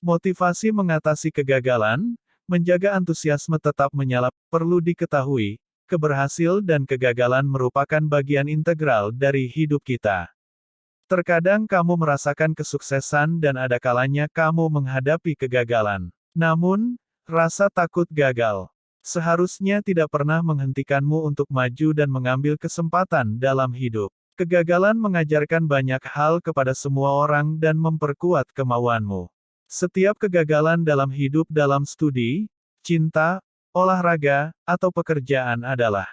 Motivasi mengatasi kegagalan, menjaga antusiasme tetap menyala. Perlu diketahui, keberhasilan dan kegagalan merupakan bagian integral dari hidup kita. Terkadang kamu merasakan kesuksesan dan ada kalanya kamu menghadapi kegagalan. Namun, rasa takut gagal seharusnya tidak pernah menghentikanmu untuk maju dan mengambil kesempatan dalam hidup. Kegagalan mengajarkan banyak hal kepada semua orang dan memperkuat kemauanmu. Setiap kegagalan dalam hidup, dalam studi, cinta, olahraga, atau pekerjaan adalah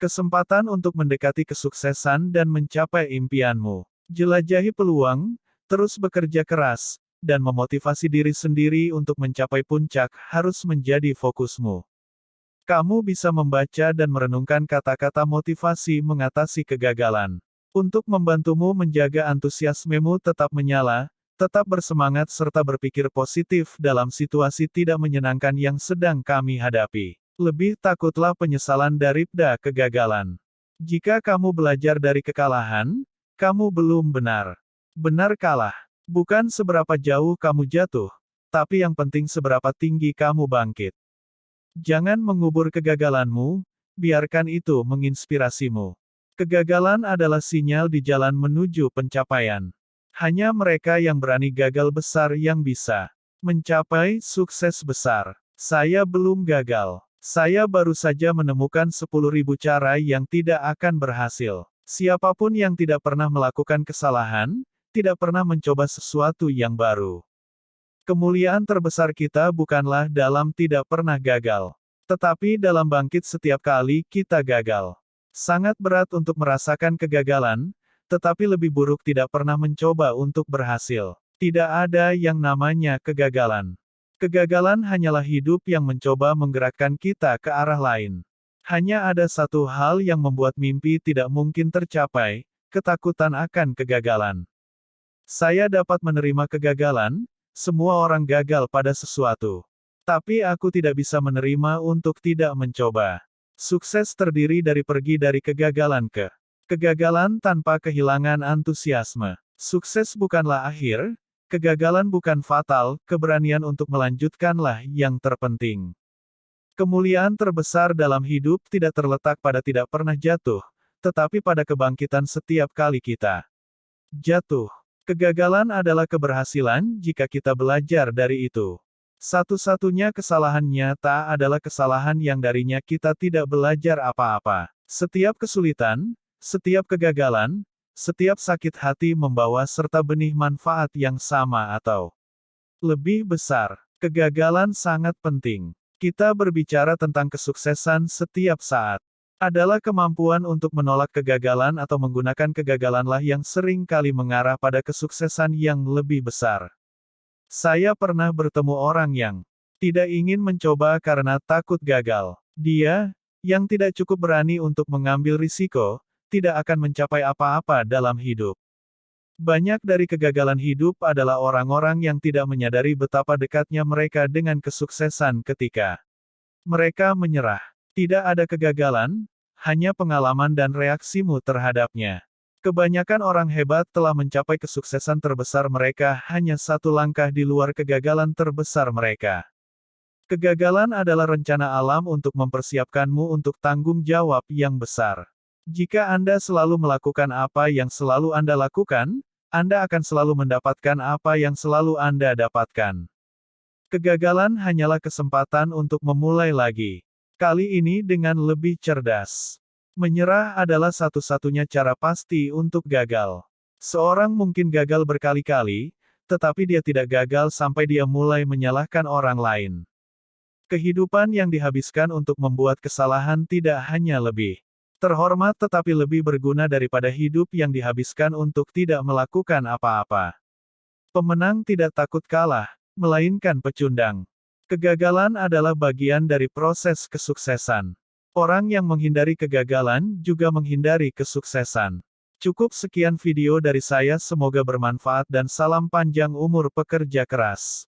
kesempatan untuk mendekati kesuksesan dan mencapai impianmu. Jelajahi peluang, terus bekerja keras, dan memotivasi diri sendiri untuk mencapai puncak harus menjadi fokusmu. Kamu bisa membaca dan merenungkan kata-kata motivasi mengatasi kegagalan. Untuk membantumu menjaga antusiasmemu tetap menyala, tetap bersemangat serta berpikir positif dalam situasi tidak menyenangkan yang sedang kami hadapi. Lebih takutlah penyesalan daripada kegagalan. Jika kamu belajar dari kekalahan, kamu belum benar kalah. Bukan seberapa jauh kamu jatuh, tapi yang penting seberapa tinggi kamu bangkit. Jangan mengubur kegagalanmu, biarkan itu menginspirasimu. Kegagalan adalah sinyal di jalan menuju pencapaian. Hanya mereka yang berani gagal besar yang bisa mencapai sukses besar. Saya belum gagal. Saya baru saja menemukan 10.000 cara yang tidak akan berhasil. Siapapun yang tidak pernah melakukan kesalahan, tidak pernah mencoba sesuatu yang baru. Kemuliaan terbesar kita bukanlah dalam tidak pernah gagal, tetapi dalam bangkit setiap kali kita gagal. Sangat berat untuk merasakan kegagalan, tetapi lebih buruk tidak pernah mencoba untuk berhasil. Tidak ada yang namanya kegagalan. Kegagalan hanyalah hidup yang mencoba menggerakkan kita ke arah lain. Hanya ada satu hal yang membuat mimpi tidak mungkin tercapai, ketakutan akan kegagalan. Saya dapat menerima kegagalan, semua orang gagal pada sesuatu. Tapi aku tidak bisa menerima untuk tidak mencoba. Sukses terdiri dari pergi dari kegagalan ke kegagalan tanpa kehilangan antusiasme. Sukses bukanlah akhir, kegagalan bukan fatal, keberanian untuk melanjutkanlah yang terpenting. Kemuliaan terbesar dalam hidup tidak terletak pada tidak pernah jatuh, tetapi pada kebangkitan setiap kali kita jatuh. Kegagalan adalah keberhasilan jika kita belajar dari itu. Satu-satunya kesalahan nyata adalah kesalahan yang darinya kita tidak belajar apa-apa. Setiap kesulitan, setiap kegagalan, setiap sakit hati membawa serta benih manfaat yang sama atau lebih besar. Kegagalan sangat penting. Kita berbicara tentang kesuksesan setiap saat. Adalah kemampuan untuk menolak kegagalan atau menggunakan kegagalanlah yang sering kali mengarah pada kesuksesan yang lebih besar. Saya pernah bertemu orang yang tidak ingin mencoba karena takut gagal. Dia, yang tidak cukup berani untuk mengambil risiko, tidak akan mencapai apa-apa dalam hidup. Banyak dari kegagalan hidup adalah orang-orang yang tidak menyadari betapa dekatnya mereka dengan kesuksesan ketika mereka menyerah. Tidak ada kegagalan, hanya pengalaman dan reaksimu terhadapnya. Kebanyakan orang hebat telah mencapai kesuksesan terbesar mereka hanya satu langkah di luar kegagalan terbesar mereka. Kegagalan adalah rencana alam untuk mempersiapkanmu untuk tanggung jawab yang besar. Jika Anda selalu melakukan apa yang selalu Anda lakukan, Anda akan selalu mendapatkan apa yang selalu Anda dapatkan. Kegagalan hanyalah kesempatan untuk memulai lagi. Kali ini dengan lebih cerdas. Menyerah adalah satu-satunya cara pasti untuk gagal. Seorang mungkin gagal berkali-kali, tetapi dia tidak gagal sampai dia mulai menyalahkan orang lain. Kehidupan yang dihabiskan untuk membuat kesalahan tidak hanya lebih terhormat tetapi lebih berguna daripada hidup yang dihabiskan untuk tidak melakukan apa-apa. Pemenang tidak takut kalah, melainkan pecundang. Kegagalan adalah bagian dari proses kesuksesan. Orang yang menghindari kegagalan juga menghindari kesuksesan. Cukup sekian video dari saya, semoga bermanfaat dan salam panjang umur pekerja keras.